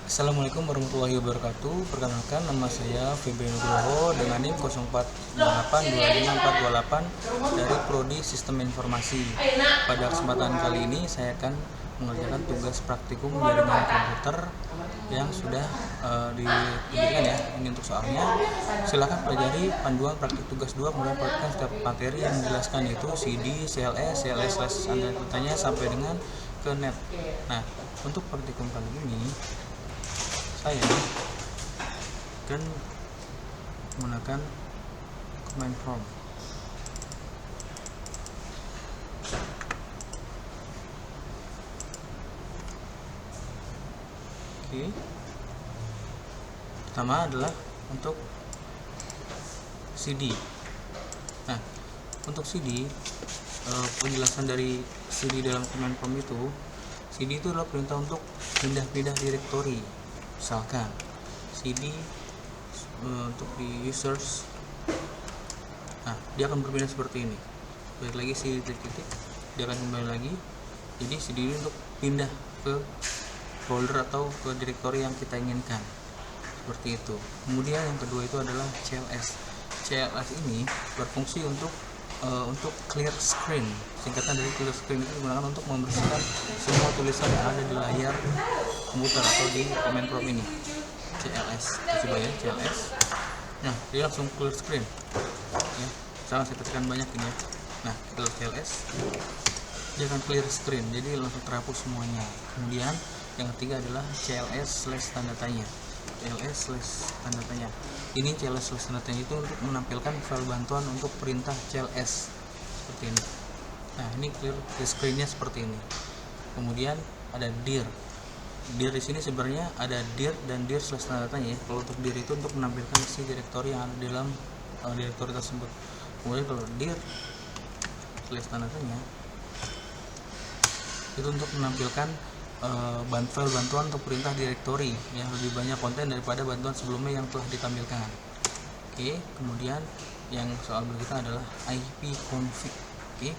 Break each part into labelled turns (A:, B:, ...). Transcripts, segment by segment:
A: Assalamualaikum warahmatullahi wabarakatuh. Perkenalkan, nama saya Febri Nugroho dengan NIM 04825428 dari Prodi Sistem Informasi. Pada kesempatan kali ini saya akan mengerjakan tugas praktikum jaringan komputer yang sudah ditunjukkan ya. Ini untuk soalnya. Silakan pelajari panduan praktik tugas 2, kemudian praktikkan setiap materi yang dijelaskan, yaitu CD, CLS, tanya sampai dengan ke net. Nah, untuk praktikum kali ini saya akan menggunakan command prompt. Oke. Pertama adalah untuk CD. Nah, untuk CD, penjelasan dari CD dalam command prompt itu, CD itu adalah perintah untuk pindah-pindah direktori. Misalkan CD untuk di users, nah dia akan berpindah seperti ini. Balik lagi CD titik, dia akan kembali lagi. Jadi CD ini untuk pindah ke folder atau ke direktori yang kita inginkan, seperti itu. Kemudian yang kedua itu adalah CLS. CLS ini berfungsi untuk clear screen. Singkatan dari clear screen itu digunakan untuk membersihkan semua tulisan yang ada di layar komputer atau di command prompt ini. CLS, coba ya, CLS. Nah, dia langsung clear screen ya. Saya tekan banyak ini ya. Nah, kalau CLS dia akan clear screen, jadi langsung terhapus semuanya. Kemudian yang ketiga adalah CLS/tanda tanya. CLS/tanda tanya. Ini CLS/tanda tanya itu untuk menampilkan file bantuan untuk perintah CLS seperti ini. Nah, ini clear screen-nya seperti ini. Kemudian ada dir. Dir di sini sebenarnya ada dir dan dir/tanda tanya ya. Kalau untuk dir itu untuk menampilkan isi direktori yang ada di dalam direktori tersebut. Kemudian kalau dir/tanda tanya itu untuk menampilkan file bantuan untuk perintah direktori yang lebih banyak konten daripada bantuan sebelumnya yang telah ditampilkan. Oke, kemudian yang soal berikutnya adalah ipconfig. Oke,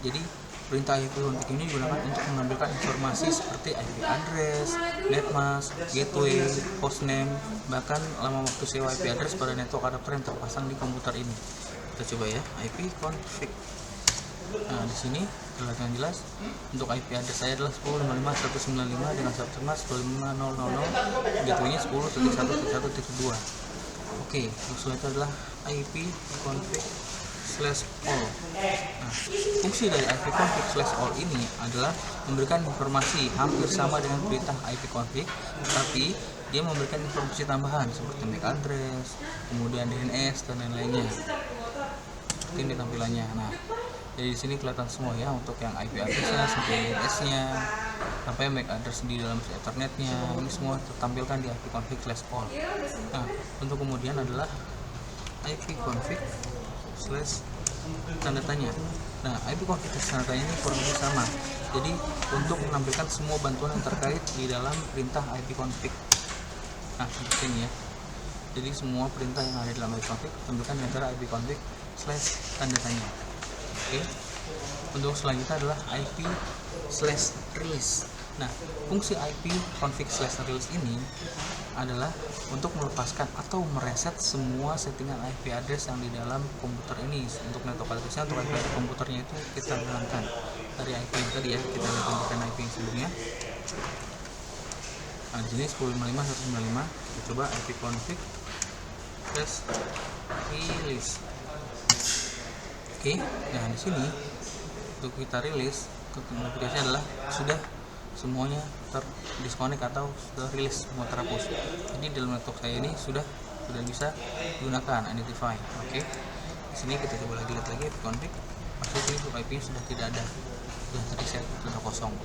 A: jadi perintah ipconfig ini digunakan untuk menampilkan informasi seperti IP address, netmask, gateway, hostname, bahkan lama waktu sewa IP address pada network adapter yang terpasang di komputer ini. Kita coba ya, ipconfig. Nah, di sini terlihat jelas untuk IP address saya adalah 10.55.195 dengan subnet 10.55.000, gateway-nya 10.1.1.2. Oke, terus itu adalah ipconfig/all. Nah, fungsi dari ipconfig/all ini adalah memberikan informasi hampir sama dengan perintah ipconfig, tapi dia memberikan informasi tambahan seperti MAC address, kemudian DNS dan lain-lainnya. Seperti ini tampilannya. Nah, jadi di sini kelihatan semua ya, untuk yang IP address-nya sampai DNS-nya sampai MAC address di dalam Ethernet-nya, ini semua tertampilkan di ipconfig/all. Nah, untuk kemudian adalah ipconfig/tanda tanya. Nah, ipconfig/tanda tanya ini kurang lebih sama. Jadi untuk menampilkan semua bantuan yang terkait di dalam perintah ipconfig. Nah, seperti ini ya. Jadi semua perintah yang ada dalam ipconfig tampilkan di antara ipconfig/tanda tanya. Oke. Untuk selanjutnya adalah IP/release. Nah, fungsi IP/config/release ini adalah untuk melepaskan atau mereset semua settingan IP address yang di dalam komputer ini. Untuk network address-nya, untuk IP address komputernya itu kita hilangkan dari IP yang tadi ya, kita hilangkan IP yang sebelumnya. Nah, di sini 10.55.195. Kita coba IP/config/release. Oke, nah di sini untuk kita rilis, notifikasinya adalah sudah semuanya terdisconnect atau sudah rilis, semua terhapus. Jadi dalam network saya ini sudah bisa digunakan identify. Oke, di sini kita coba lihat lagi ipconfig. Maksudnya ini untuk IP sudah tidak ada, sudah terreset, sudah kosong.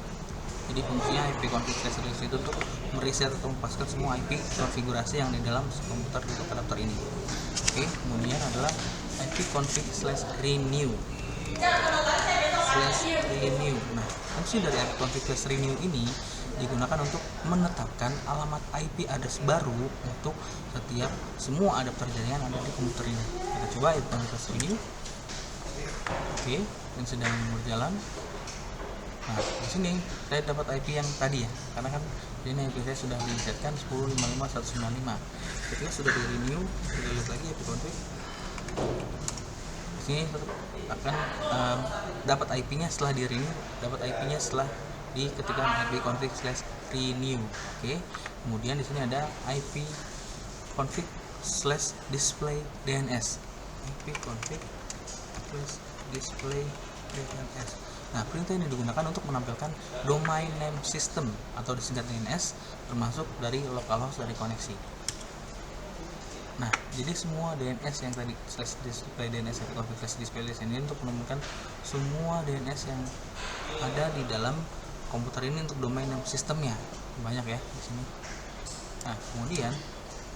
A: Jadi fungsinya ipconfig/release itu untuk mereset atau melepaskan semua IP konfigurasi yang di dalam komputer di adapter ini. Oke, kemudian adalah ipconfig/renew. Nah, fungsi dari ipconfig/renew ini digunakan untuk menetapkan alamat IP address baru untuk semua adapter jaringan ada di komputer ini. Kita coba ipconfig/renew. Oke, yang sedang berjalan. Nah, di sini saya dapat IP yang tadi ya, karena kan ini IP saya sudah disetkan 10.55.195. Ketika sudah di renew, kita lihat lagi IP config. Di sini akan dapat IP-nya setelah di renew, dapat IP-nya setelah di ketika IP config /renew. Oke. Kemudian di sini ada IP config /display DNS. IP config /display DNS. Nah, perintah ini digunakan untuk menampilkan domain name system atau disingkat DNS, termasuk dari localhost dari koneksi. Nah, jadi semua DNS yang tadi /display DNS atau config /display DNS ini untuk menemukan semua DNS yang ada di dalam komputer ini untuk domain name sistemnya. Banyak ya di sini. Nah, kemudian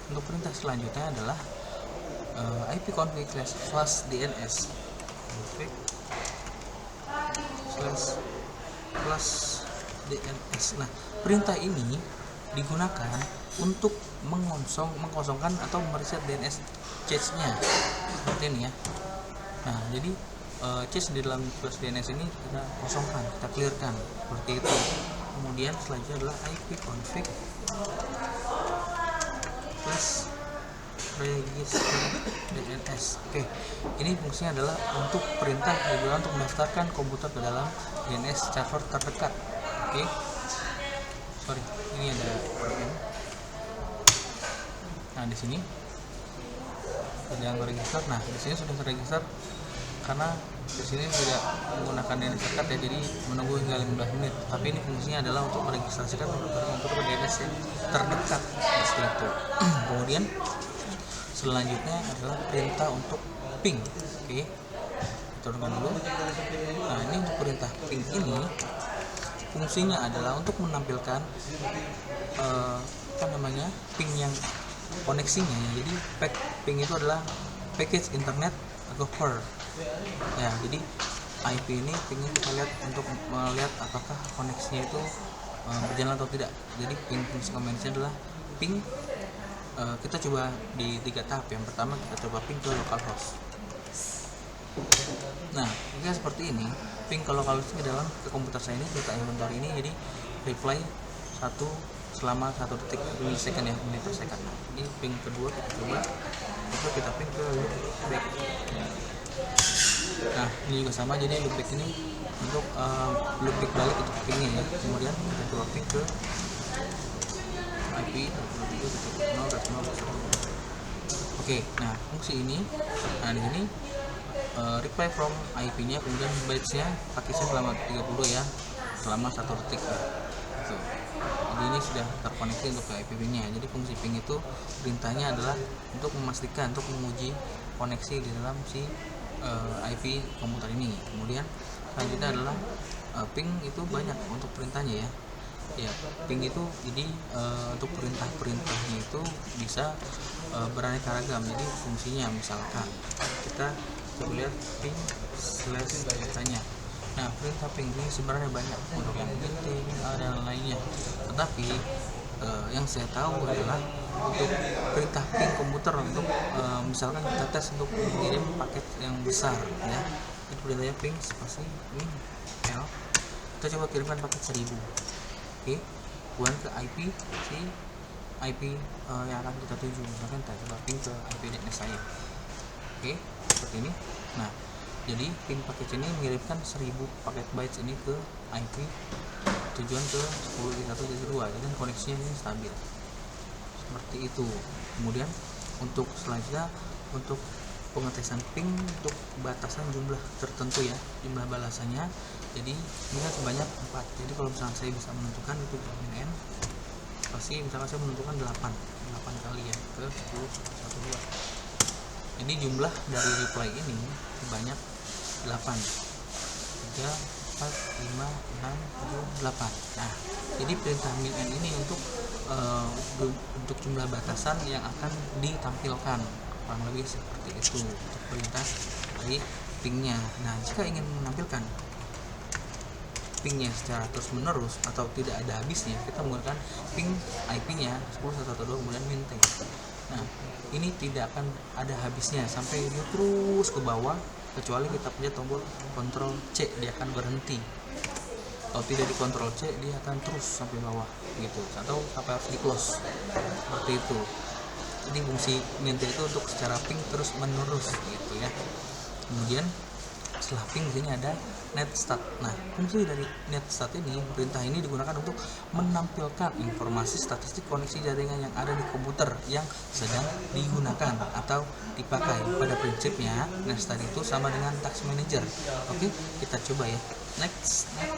A: untuk perintah selanjutnya adalah IP config /DNS config /DNS. Nah, perintah ini digunakan untuk mengkosongkan atau mereset DNS cache-nya seperti ini ya. Nah, jadi cache di dalam /DNS ini kita kosongkan, kita clearkan seperti itu. Kemudian selanjutnya adalah IP config /register DNS. Oke, ini fungsinya adalah untuk perintah digunakan untuk mendaftarkan komputer ke dalam DNS server terdekat. Oke, sorry, ini ada problem. Nah, di sini sedang register. Nah, di sini sudah terregister karena di sini tidak menggunakan DNS terdekat ya, jadi menunggu hingga 15 menit. Tapi ini fungsinya adalah untuk meregistrasikan komputer DNS yang terdekat seperti itu. Kemudian selanjutnya adalah perintah untuk ping. Oke, turunkan dulu. Nah, ini untuk perintah ping ini fungsinya adalah untuk menampilkan ping yang koneksinya ya. Jadi ping itu adalah package internet gopher ya. Jadi IP ini pingnya kita lihat untuk melihat apakah koneksinya itu berjalan atau tidak. Jadi ping fungsi kombinasinya adalah ping. Kita coba di 3 tahap. Yang pertama kita coba ping ke localhost. Nah, jika seperti ini, ping ke localhost ke dalam ke komputer saya ini, kita inventory ini, jadi reply 1 selama 1 detik milisecond ya, menit per second. Ini ping kedua kita coba, itu kita ping ke loopback. Nah, ini juga sama, jadi loopback ini untuk loopback balik untuk pingnya ya. Kemudian kita coba ping ke IP 23.0.0.1. Oke, nah fungsi ini, nah di sini reply from IP-nya, kemudian bytes-nya paketnya selama 30 ya, selama 1 detik ya. Gitu. Jadi ini sudah terkoneksi untuk ke IP-nya. Jadi fungsi ping itu perintahnya adalah untuk memastikan, untuk menguji koneksi di dalam si IP komputer ini. Kemudian selanjutnya adalah ping itu banyak untuk perintahnya ya. Ya, ping itu jadi untuk perintah-perintahnya itu bisa beraneka ragam. Jadi fungsinya misalkan kita coba lihat ping /datanya. Nah, perintah ping ini sebenarnya banyak untuk yang penting dan lainnya. Tetapi yang saya tahu adalah untuk perintah ping komputer untuk misalkan kita tes untuk mengirim paket yang besar ya. Itu perintahnya ping spasi min l. Kita coba kirimkan paket 1000. Oke, buat ke IP si IP yang akan kita tuju. Misalkan kita coba ping ke IP DNS saya. Oke, seperti ini. Nah, jadi ping paket ini mengirimkan 1000 paket bytes ini ke IP tujuan ke 10.1.2. Jadi koneksinya ini stabil. Seperti itu. Kemudian untuk selanjutnya untuk pengetesan ping untuk batasan jumlah tertentu ya, jumlah balasannya. Jadi ini kan sebanyak 4. Jadi kalau misalkan saya bisa menentukan itu min n, pasti misalkan saya menentukan 8 kali ya ke 10.1.2. Jadi jumlah dari reply ini sebanyak 8. 3, 4, 5, 6, 7, 8. Nah, jadi perintah min n ini untuk jumlah batasan yang akan ditampilkan, kurang lebih seperti itu untuk perintah dari pingnya. Nah, jika ingin menampilkan pingnya secara terus menerus atau tidak ada habisnya, kita menggunakan ping IP-nya 10.1.2 kemudian min-t. Nah, ini tidak akan ada habisnya sampai dia terus ke bawah, kecuali kita punya tombol Ctrl C, dia akan berhenti. Kalau tidak di Ctrl C dia akan terus sampai bawah gitu, atau sampai harus di close seperti itu. Jadi fungsi mint itu untuk secara ping terus menerus gitu ya. Kemudian setelah ping di sini ada netstat. Nah, fungsi dari netstat ini, perintah ini digunakan untuk menampilkan informasi statistik koneksi jaringan yang ada di komputer yang sedang digunakan atau dipakai. Pada prinsipnya, netstat itu sama dengan task manager. Oke, kita coba ya. Netstat.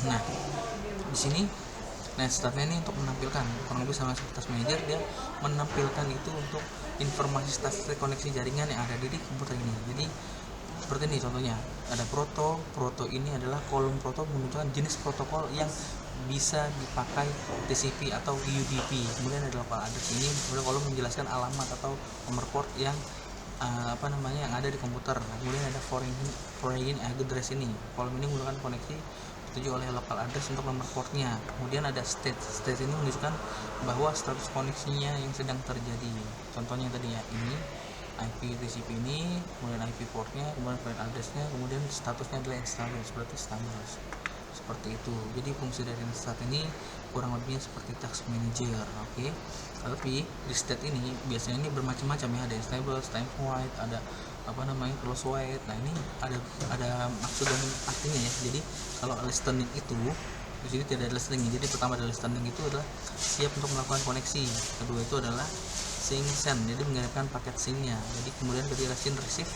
A: Nah, di sini netstat ini untuk menampilkan, kurang lebih sama seperti task manager, dia menampilkan itu untuk informasi statistik koneksi jaringan yang ada di komputer ini. Jadi seperti ini contohnya, ada proto ini adalah kolom proto menunjukkan jenis protokol yang bisa dipakai TCP atau UDP. Kemudian ada local address, ini kemudian kolom menjelaskan alamat atau nomor port yang yang ada di komputer. Kemudian ada foreign address, ini kolom ini menggunakan koneksi dituju oleh local address untuk nomor portnya. Kemudian ada state ini menunjukkan bahwa status koneksinya yang sedang terjadi. Contohnya tadi ya, ini IP TCP ini, kemudian IP portnya, kemudian foreign addressnya, kemudian statusnya adalah established, berarti stabil seperti itu. Jadi fungsi dari stat ini kurang lebihnya seperti task manager. Oke. Tapi di state ini biasanya ini bermacam-macam ya, ada established, time wide, ada close wide. Nah, ini ada maksud dan artinya ya. Jadi kalau listening itu di sini tidak ada listening. Jadi pertama ada listening itu adalah siap untuk melakukan koneksi. Kedua itu adalah sync send, jadi mengirimkan paket sync-nya. Jadi kemudian ketika send receive,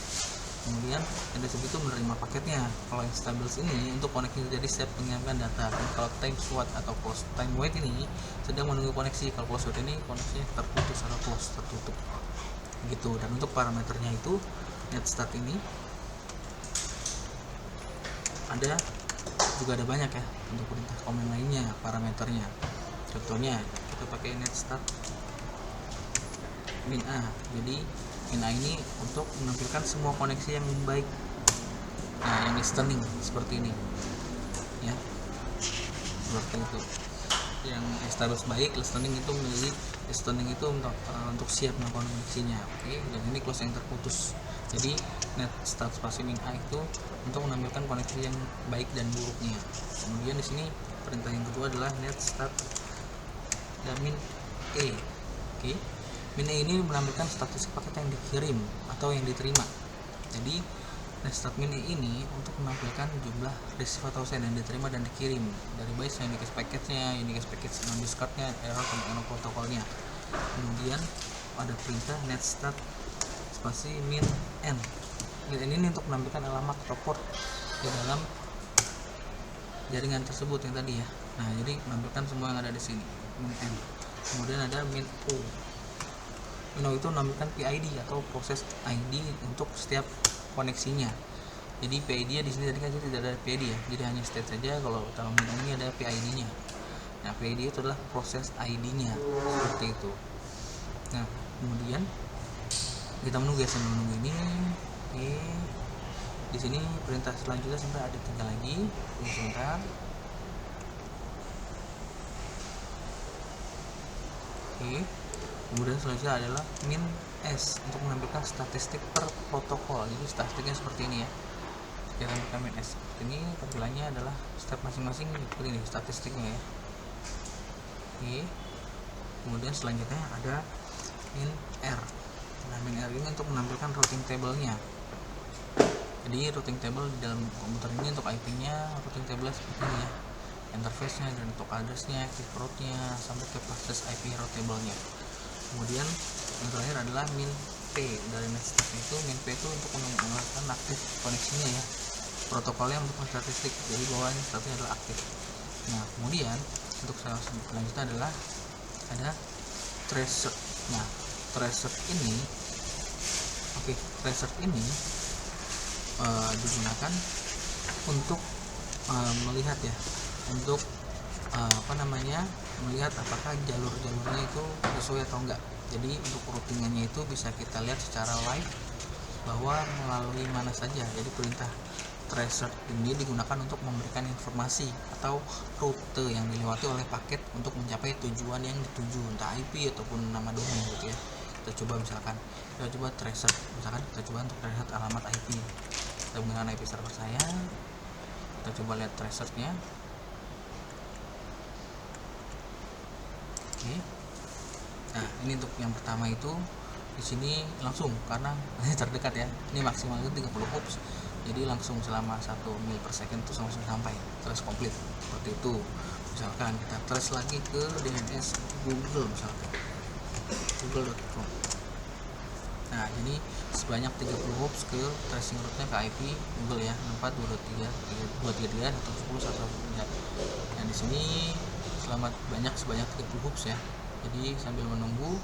A: kemudian yang receive itu menerima paketnya. Kalau yang stables ini untuk koneksi jadi siap mengirimkan data. Dan kalau time wide atau close time wide ini sedang menunggu koneksi. Kalau close wide ini koneksinya terputus atau close, tertutup gitu. Dan untuk parameternya itu netstat ini ada banyak ya untuk perintah komen lainnya parameternya. Contohnya kita pakai netstat min A. Jadi min A ini untuk menampilkan semua koneksi yang baik, nah yang listening seperti ini ya, seperti itu. Yang established baik, listening itu menjadi listening itu untuk siap melakukan koneksinya. Oke, dan ini close yang terputus. Jadi netstat spasi min A itu untuk menampilkan koneksi yang baik dan buruknya. Kemudian di sini perintah yang kedua adalah netstat dan min E. Oke, min E ini menampilkan status paket yang dikirim atau yang diterima. Jadi netstat min E ini untuk menampilkan jumlah receive atau send yang diterima dan dikirim dari base yang unique package-nya, unique package non discard-nya, error sama protokolnya. Kemudian ada perintah netstat spasi min N. Ini untuk menampilkan alamat atau port di dalam jaringan tersebut yang tadi ya. Nah, jadi menampilkan semua yang ada di sini, min N. Kemudian ada min O. Min O itu menampilkan PID atau proses ID untuk setiap koneksinya. Jadi PID-nya di sini tadi kan tidak ada PID ya, jadi hanya state saja. Kalau dalam min ini ada PID-nya. Nah, PID itu adalah proses ID-nya seperti itu. Nah, kemudian kita menunggu ya, sambil menunggu ini. Oke, di sini perintah selanjutnya sampai ada 3 lagi. Tunggu sebentar. Oke, kemudian selanjutnya adalah min S untuk menampilkan statistik per protokol. Jadi statistiknya seperti ini ya, kita tampilkan min S seperti ini. Tampilannya adalah step masing-masing seperti ini statistiknya ya. Oke, kemudian selanjutnya ada min R. Nah, min R ini untuk menampilkan routing table-nya. Jadi routing table di dalam komputer ini untuk IP-nya, routing table seperti ini ya, interface-nya dan untuk address-nya, active route-nya sampai ke proses IP route table-nya. Kemudian yang terakhir adalah min P dari netstat itu. Min P itu untuk mengenalkan aktif koneksinya ya, protokolnya untuk statistik, jadi bahwa ini statusnya adalah aktif. Nah, kemudian untuk selanjutnya adalah ada tracer. Nah, tracer ini digunakan untuk melihat ya, untuk melihat apakah jalur-jalurnya itu sesuai atau enggak. Jadi untuk routingannya itu bisa kita lihat secara live bahwa melalui mana saja. Jadi perintah tracer ini digunakan untuk memberikan informasi atau rute yang dilewati oleh paket untuk mencapai tujuan yang dituju, entah IP ataupun nama domain gitu ya. Kita coba tracer, misalkan kita coba untuk melihat alamat IP. Kita menggunakan IP server saya. Kita coba lihat tracernya. Oke. Nah, ini untuk yang pertama itu di sini langsung karena ini terdekat ya. Ini maksimal itu 30 hoops. Jadi langsung selama 1 mil per second itu langsung sampai trace komplit. Seperti itu. Misalkan kita trace lagi ke DNS Google misalkan. google.com. Nah, ini sebanyak 30 hoops ke tracing route-nya ke IP Google ya, 6423311011. Nah, di sini sebanyak 30 hoops ya. Jadi sambil menunggu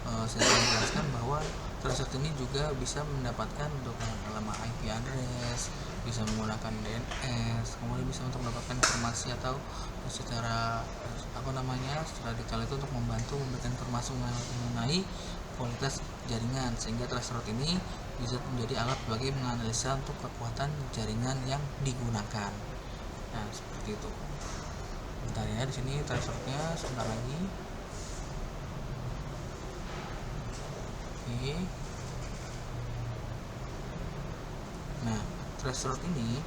A: saya akan menjelaskan bahwa tracer ini juga bisa mendapatkan untuk alamat IP address, bisa menggunakan DNS, kemudian bisa untuk mendapatkan informasi atau secara secara detail itu untuk membantu memberikan informasi mengenai kualitas jaringan, sehingga tracer route ini bisa menjadi alat bagi menganalisa untuk kekuatan jaringan yang digunakan. Nah, seperti itu. Bentar ya, di sini tracer route-nya sebentar lagi. Oke. Nah, tracer route ini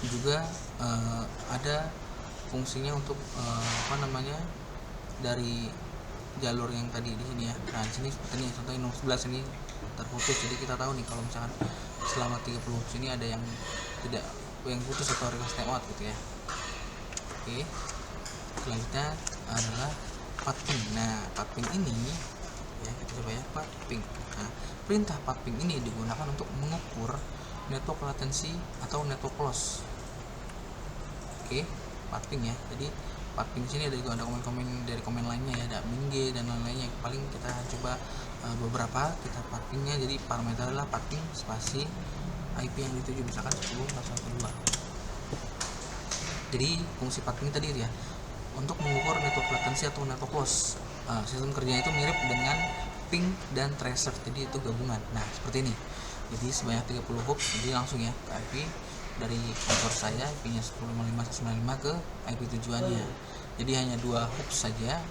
A: juga ada fungsinya untuk dari jalur yang tadi di sini ya. Nah, di sini seperti ini, contohnya nomor 11 ini terputus. Jadi kita tahu nih kalau misalkan selama 30 hoops ini ada yang putus atau request timeout gitu ya. Oke. Selanjutnya adalah path ping. Nah, path ping ini ya, kita coba ya, path ping. Nah, perintah path ping ini digunakan untuk mengukur network latency atau network loss. Oke, path ping ya. Jadi path ping sini ada komen-komen dari komen lainnya ya, ada min g dan lain-lainnya. Paling kita coba beberapa kita path pingnya. Jadi parameter adalah path ping spasi IP yang dituju, misalkan 10.1.2. Jadi fungsi path ping tadi ya untuk mengukur network latency atau network loss. Sistem kerjanya itu mirip dengan ping dan tracer, jadi itu gabungan. Nah, seperti ini. Jadi sebanyak 30 hoops, jadi langsung ya ke IP dari kantor saya, IP-nya 10.55.195 ke IP tujuannya. Jadi hanya 2 hoops saja.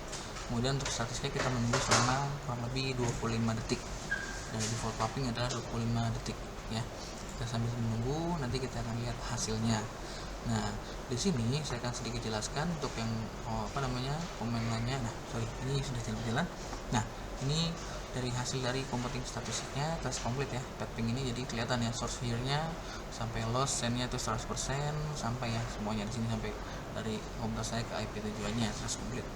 A: Kemudian untuk statistiknya kita menunggu selama kurang lebih 25 detik. Dan default popping adalah 25 detik ya. Kita sambil menunggu, nanti kita akan lihat hasilnya. Nah, di sini saya akan sedikit jelaskan untuk yang komen lainnya. Nah, ini sudah jalan. Nah, ini dari hasil dari computing statistiknya tes komplit ya, path ping ini. Jadi kelihatan ya source here-nya sampai loss send-nya itu 100% sampai ya semuanya di sini sampai dari komputer saya ke IP tujuannya tes komplit.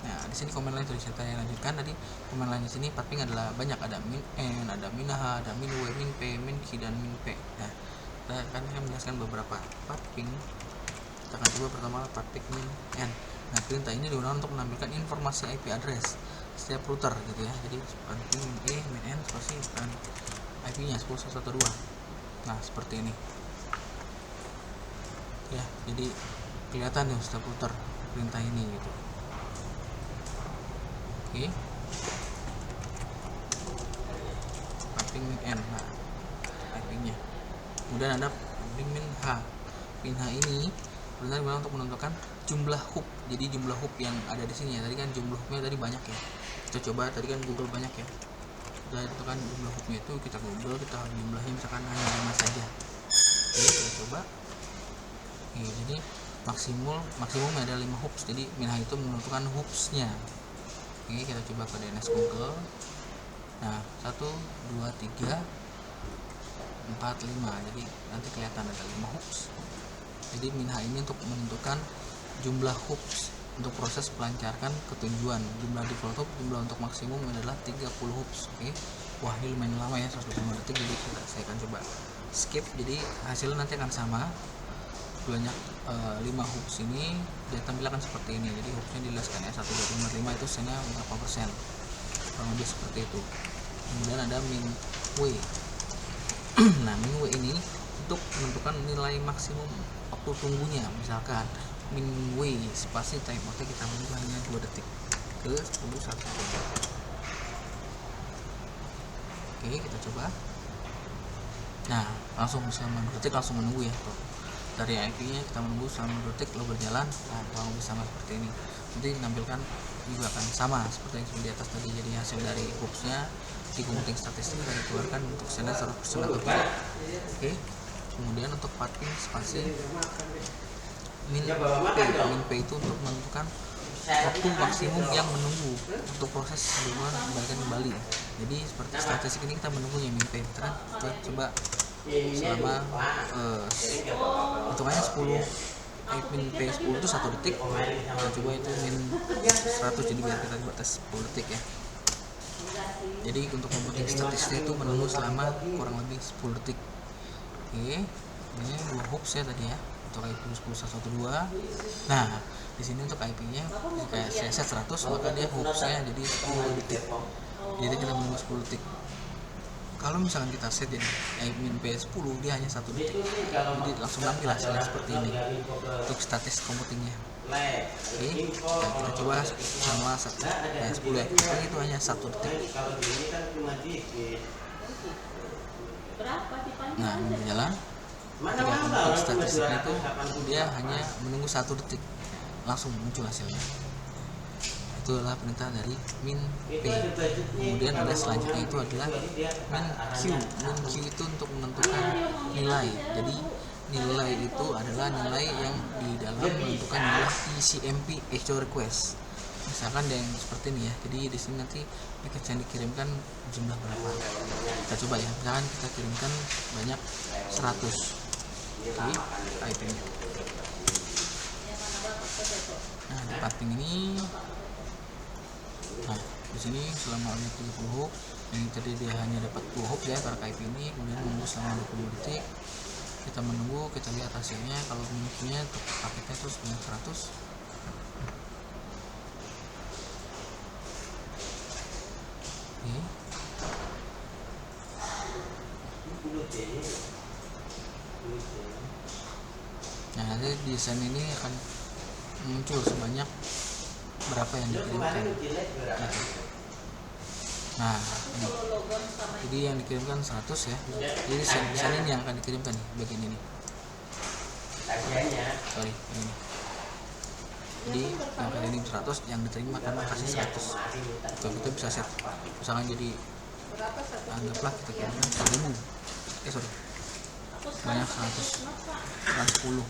A: Nah, di sini komen lain tadi saya lanjutkan. Tadi komen lain di sini path ping adalah banyak, ada min n, ada min h, ada min w, min p, min q dan min p. Nah, saya akan menjelaskan beberapa path ping. Kita akan coba pertama path ping min n. Nah, perintah ini digunakan untuk menampilkan informasi IP address setiap router gitu ya. Jadi path ping min e, min n, spasi dan IP-nya 10.1.1.2. Nah, seperti ini. Ya, jadi kelihatan ya setiap router perintah ini gitu. Oke. Path ping min n. Nah, IP-nya. Kemudian ada ping min h. Pin h ini benar benar untuk menentukan jumlah hoop. Jadi jumlah hoop yang ada di sini ya. Tadi kan jumlah hoopnya tadi banyak ya. Kita coba, tadi kan Google banyak ya. Kita tentukan jumlah hoopnya itu, kita Google, kita jumlahnya misalkan hanya 5 saja. Oke, kita coba. Oke, jadi maksimumnya ada 5 hoops. Jadi min h itu menentukan hoopsnya. Oke, kita coba ke DNS Google. Nah, 1, 2, 3, 4, 5. Jadi nanti kelihatan ada 5 hoops. Jadi min h ini untuk menentukan jumlah hoops untuk proses pelancarkan ketujuan. Jumlah default hoop, jumlah untuk maksimum adalah 30 hoops. Oke. Wah, ini lumayan lama ya, 125 detik. Jadi saya akan coba skip. Jadi hasilnya nanti akan sama. Banyak 5 hoops ini dia tampilkan seperti ini. Jadi hoopsnya dijelaskan ya 1, 2, 5 itu senya berapa persen. Kurang lebih seperti itu. Kemudian ada min w. Nah, min w ini untuk menentukan nilai maksimum waktu tunggunya. Misalkan min w spasi time out kita menunggu hanya 2 detik ke 10.1. Oke, kita coba. Nah, langsung selama 2 detik langsung menunggu ya. Dari IP-nya kita menunggu selama 2 detik lalu berjalan. Nah, kurang lebih sama seperti ini. Nanti menampilkan juga akan sama seperti yang di atas tadi. Jadi hasil dari hoopsnya di computing statistik kita dikeluarkan untuk sender 100% atau tidak. Oke. Kemudian untuk pathing spasi min P itu untuk menentukan waktu maksimum yang menunggu untuk proses hubungan kembalikan kembali. Jadi seperti statistik ini kita menunggunya min P. Kita coba selama hitungannya 10 min P 10 itu 1 detik. Kita coba itu min 100, jadi biar kita coba tes 10 detik ya. Jadi untuk komputing statistik itu menunggu selama kurang lebih 10 detik. Oke, ini 2 hoops ya tadi ya untuk IP 10.112. Nah, di sini untuk IP-nya jika saya set 100 maka dia hoopsnya jadi 10 detik. Jadi kita menunggu 10 detik. Kalau misalkan kita set jadi min P 10 dia hanya 1 detik. Jadi langsung nampil hasilnya seperti ini untuk statis computingnya. Oke, nah kita coba sama 10 ya. Itu hanya 1 detik. Nah, ini berjalan. Ketika untuk statistiknya itu dia hanya menunggu 1 detik langsung muncul hasilnya. Itulah perintah dari min P. Kemudian ada selanjutnya itu adalah min Q. Min Q itu untuk menentukan nilai. Jadi nilai itu adalah nilai yang di dalam menentukan nilai ECMP actual request. Misalkan yang seperti ini ya. Jadi di sini nanti package yang dikirimkan jumlah berapa. Kita coba ya. Misalkan kita kirimkan banyak 100 di IP-nya. Nah, di pathing ini, nah di sini selama 30 hop, ini tadi dia hanya dapat 2 hop ya karena IP ini, kemudian menunggu selama 20 detik. Kita menunggu, kita lihat hasilnya. Kalau minusnya untuk paketnya itu sebanyak 100. Oke. Nah, nanti desain ini akan muncul sebanyak berapa yang dikirimkan gitu. Nah, ini. Jadi yang dikirimkan 100 ya. Jadi desain ini yang akan dikirimkan nih, bagian ini. Sorry, ini. Jadi yang kali ini 100, yang diterima karena kasih 100. Jadi kita bisa set. Misalkan jadi anggaplah kita kirimkan 1000. Sorry. Banyak 100. 10.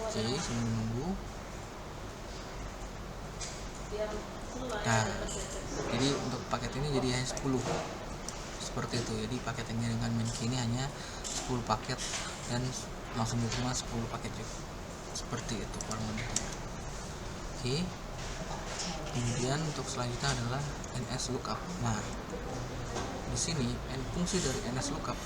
A: Oke, sambil menunggu. Nah, jadi untuk paket ini jadi hanya 10 seperti itu. Jadi paket yang dengan min Q ini hanya 10 paket dan langsung diterima 10 paket juga. Seperti itu kurang lebihnya. Oke. Kemudian untuk selanjutnya adalah NS lookup. Nah, di sini fungsi dari NS lookup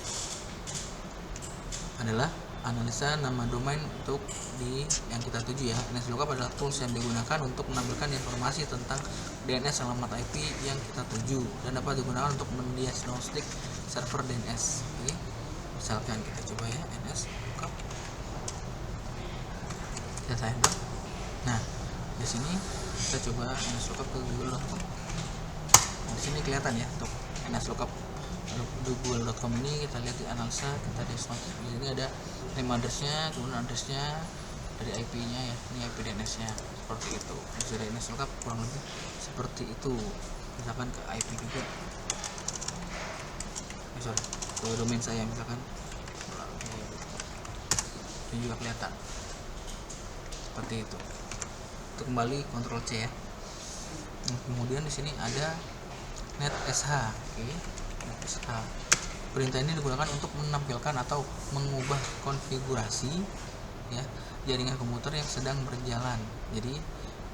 A: adalah analisa nama domain untuk di yang kita tuju ya. NS lookup adalah tools yang digunakan untuk menampilkan informasi tentang DNS alamat IP yang kita tuju dan dapat digunakan untuk mendiagnostik server DNS. Oke. Misalkan kita coba ya NS lookup. Kita enter. Nah, di sini kita coba NS lookup ke google.com. Di sini kelihatan ya untuk NS lookup di google.com ini. Kita lihat di analisa, kita diagnostik. Di sini ada name address-nya, kemudian address-nya dari IP-nya ya. Ini IP DNS-nya seperti itu. Dari NS lookup kurang lebih seperti itu. Misalkan ke IP juga. Ke domain saya misalkan. Ini juga kelihatan. Seperti itu. Untuk kembali Ctrl C ya. Nah, kemudian di sini ada NetSH. Oke. NetSH. Perintah ini digunakan untuk menampilkan atau mengubah konfigurasi ya jaringan komputer yang sedang berjalan. Jadi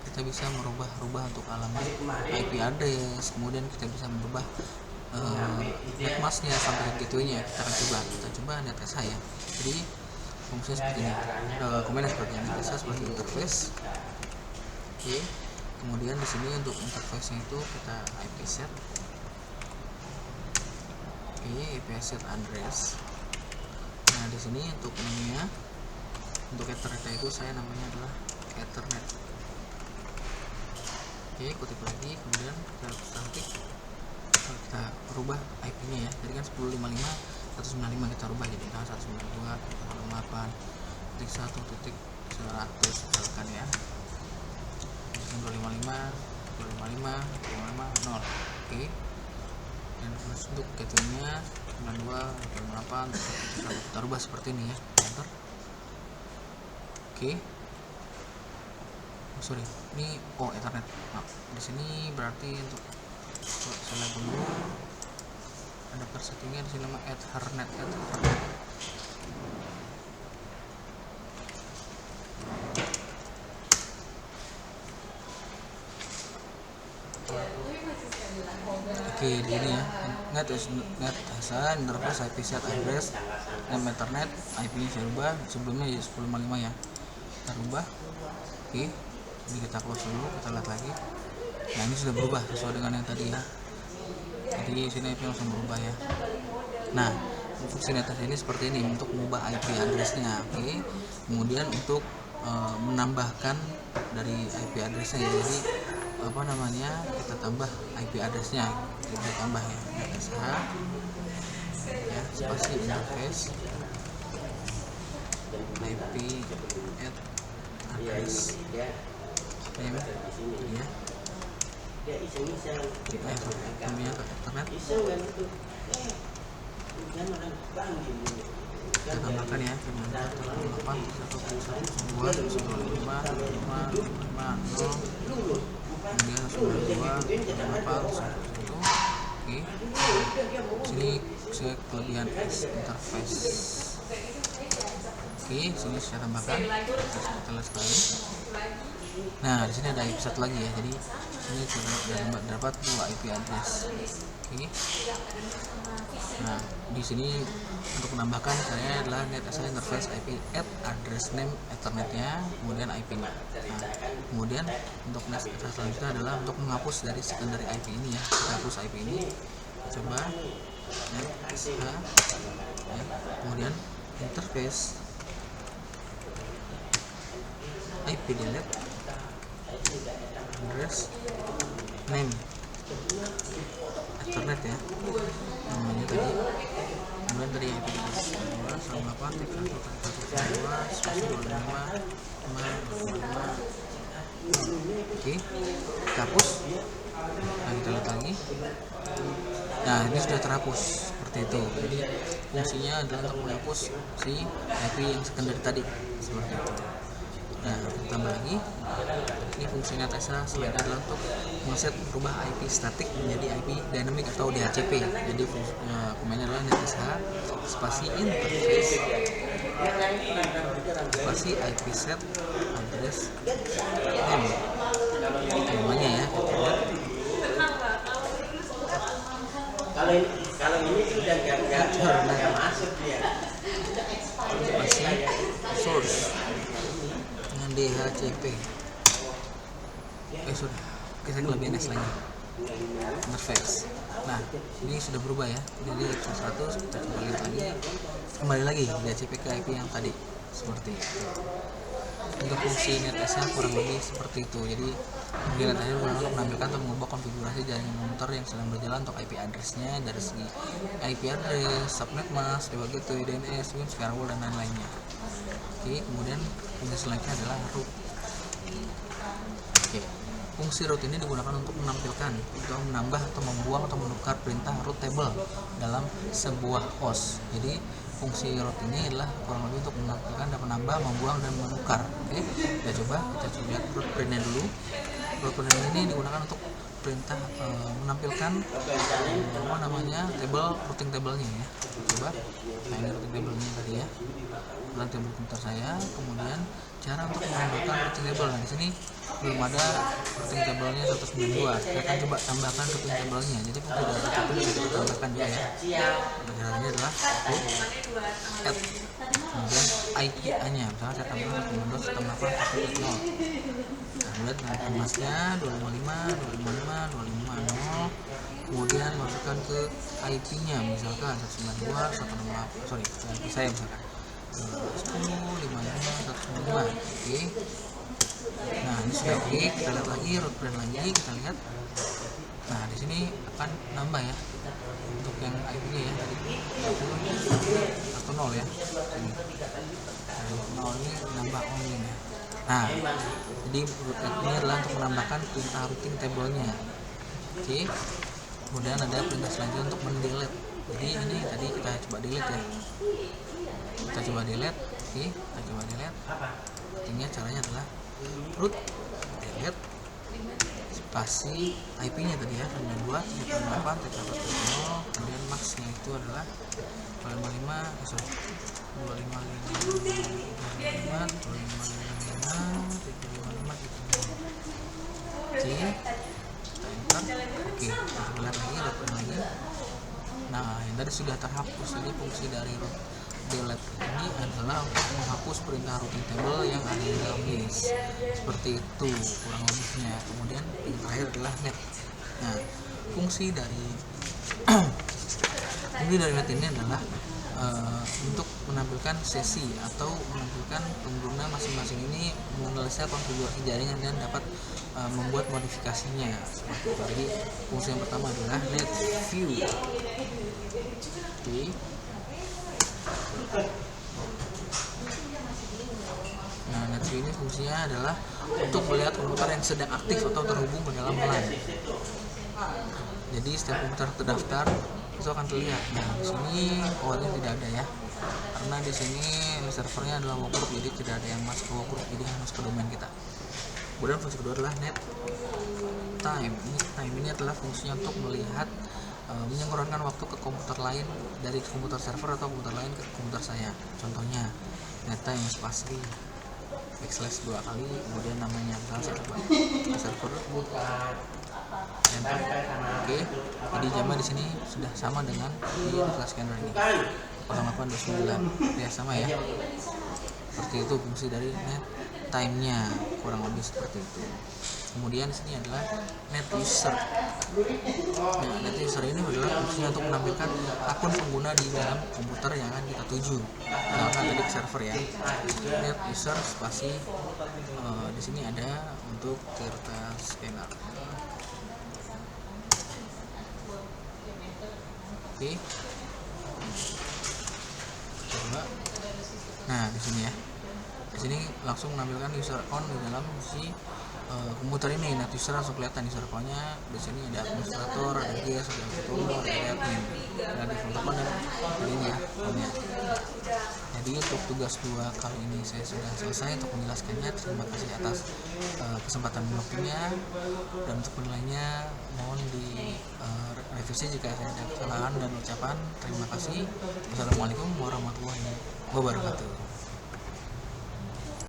A: kita bisa merubah-rubah untuk alamat IP address, kemudian kita bisa merubah netmasknya sampai gateway-nya. Kita coba NetSH ya. Jadi fungsinya seperti ini. Komennya seperti ini. NetSH seperti interface. Oke. Kemudian di sini untuk interface-nya itu kita IP set. IP set address. Nah, di sini untuk namanya, untuk Ethernet itu saya namanya adalah Ethernet. Oke, kutip lagi, kemudian kita cantik, kita rubah IP-nya ya. Jadi kan 1055 195 kita rubah jadi 192.168.1.100 misalkan ya. 255 255 0. Oke. Dan untuk gateway-nya 92 8 kita rubah seperti ini ya. Enter. Oke. Sorry, ini Ethernet. Nah, di sini berarti untuk saya dulu ada persettingnya di sini nama Ethernet. Oke, di sini ya. Net Hasan interface IP set address name Ethernet, IP-nya saya rubah, sebelumnya ya 1055 ya. Kita rubah. Oke. Ini kita close dulu, kita lihat lagi. Nah, ini sudah berubah sesuai dengan yang tadi ya. Jadi sini IP langsung berubah ya. Nah, fungsi netas ini seperti ini untuk mengubah IP addressnya. Oke. Kemudian untuk menambahkan dari IP addressnya ya. Jadi kita tambah IP addressnya, kita tambah ya. Netas ya, spasi interface IP address name ya. Namanya Ethernet. Kita tambahkan ya, 8 kemudian 92 Oke. Sini saya kelebihan interface. Oke, sini saya tambahkan. Kita lihat sekali. Nah, di sini ada IP satu lagi ya. Jadi ini sudah dapat 2 IP address. Oke. Nah, di sini untuk menambahkan saya adalah net asal interface IP address name Ethernetnya, kemudian IP-nya. Nah, kemudian untuk next selanjutnya adalah untuk menghapus dari secondary IP ini ya. Kita hapus IP ini. Coba net kemudian interface IP delete address name Ethernet ya, namanya tadi. Kemudian dari IP 218.1.2.1.5.5. Oke, kita hapus. Nah, kita lihat lagi. Nah, ini sudah terhapus seperti itu. Jadi fungsinya adalah untuk menghapus si IP yang secondary tadi seperti itu. Nah, tambah lagi, ini fungsi NetSH selain adalah untuk merubah IP statik menjadi IP dynamic atau DHCP. Jadi komennya adalah NetSH spasi interface spasi IP set address name, namanya ya.
B: Kalau ini sudah nggak masuk dia.
A: Spasi source DHCP. Sudah. Kita kelebihan S lagi. Interface. Nah, ini sudah berubah ya. Jadi 100 kita kembali lagi DHCP ke IP yang tadi seperti itu. Untuk fungsi NetSH kurang lebih seperti itu. Jadi kemudian NetSH digunakan untuk menampilkan atau mengubah konfigurasi jaringan komputer yang sedang berjalan untuk IP address-nya dari segi IP address, subnet mask, dibagi itu DNS, WIMP, firewall dan lain-lainnya. Oke, kemudian fungsi selanjutnya adalah root. Oke, fungsi root ini digunakan untuk menampilkan, untuk menambah atau membuang atau menukar perintah root table dalam sebuah host. Jadi fungsi root ini adalah kurang lebih untuk menampilkan dan menambah, membuang dan menukar. Oke, kita coba lihat root printnya dulu. Root print ini digunakan untuk perintah menampilkan table routing tablenya ya. Coba, nah ini routing tablenya tadi ya. Ulang table komputer saya, kemudian cara untuk menambahkan routing table. Nah, di sini belum ada routing tablenya 192. Saya akan coba tambahkan routing tablenya. Jadi fungsi dari itu bisa kita tambahkan juga ya. Caranya adalah add, kemudian IP-nya. Misalnya saya tambahkan Windows 1.8.1.0. Kemudian tambahkan masnya 255.255.255.0. Kemudian masukkan ke IP-nya, misalkan 192.168. Sorry, IP saya misalkan 10.55.195. Oke. Nah, ini sudah oke. Kita lihat lagi root print lagi, kita lihat. Nah, di sini akan nambah ya untuk yang IP-nya ya tadi 1.0 ya. Ini 0 ini nambah only ya. Nah, jadi Jadi ini adalah untuk menambahkan perintah routing table-nya. Oke. Kemudian ada perintah selanjutnya untuk mendelete. Jadi ini tadi kita coba delete ya. Kita coba delete. Oke, kita coba delete. Artinya caranya adalah root delete spasi IP-nya tadi ya 92.8.0, kemudian max-nya itu adalah 255 Oke, kita enter. Oke, kita lihat lagi, open lagi. Nah, yang tadi sudah terhapus. Jadi fungsi dari root delete ini adalah untuk menghapus perintah routing table yang ada di dalam list. Seperti itu kurang lebihnya. Kemudian yang terakhir adalah net. Nah, fungsi dari net ini adalah untuk menampilkan sesi atau menampilkan pengguna masing-masing ini menganalisa konfigurasi jaringan dan dapat membuat modifikasinya. Seperti itu. Jadi fungsi yang pertama adalah net view. Oke. Nah, net view ini fungsinya adalah untuk melihat komputer yang sedang aktif atau terhubung ke dalam LAN. Jadi setiap komputer terdaftar itu akan terlihat. Nah, di sini ini tidak ada ya, karena di sini servernya adalah workgroup, jadi tidak ada yang masuk ke workgroup, jadi harus ke domain kita. Kemudian fungsi kedua adalah net time. Ini adalah fungsinya untuk melihat menyengkronkan waktu ke komputer lain dari komputer server atau komputer lain ke komputer saya. Contohnya net time spasi backslash 2 kali, kemudian namanya server enter. Oke, jadi jamnya di sini sudah sama dengan di flash scanner ini 0829 ya, sama ya. Seperti itu fungsi dari net time-nya, kurang lebih seperti itu. Kemudian di sini adalah net user. Nah, net user ini adalah fungsinya untuk menampilkan akun pengguna di dalam komputer yang akan kita tuju. Misalkan tadi ke server ya. Net user spasi di sini ada untuk kertas scanner. Oke. Coba. Nah, di sini ya. Di sini langsung menampilkan user account di dalam si komputer ini. Net user langsung kelihatan user account-nya. Di sini ada administrator, ada guest, ada ketua, ada admin, ada developer dan ini ya, account-nya. Jadi untuk tugas 2 kali ini saya sudah selesai untuk menjelaskannya. Terima kasih atas kesempatan waktunya, dan untuk penilaiannya mohon di revisi jika saya ada kesalahan dan ucapan. Terima kasih. Wassalamualaikum warahmatullahi wabarakatuh.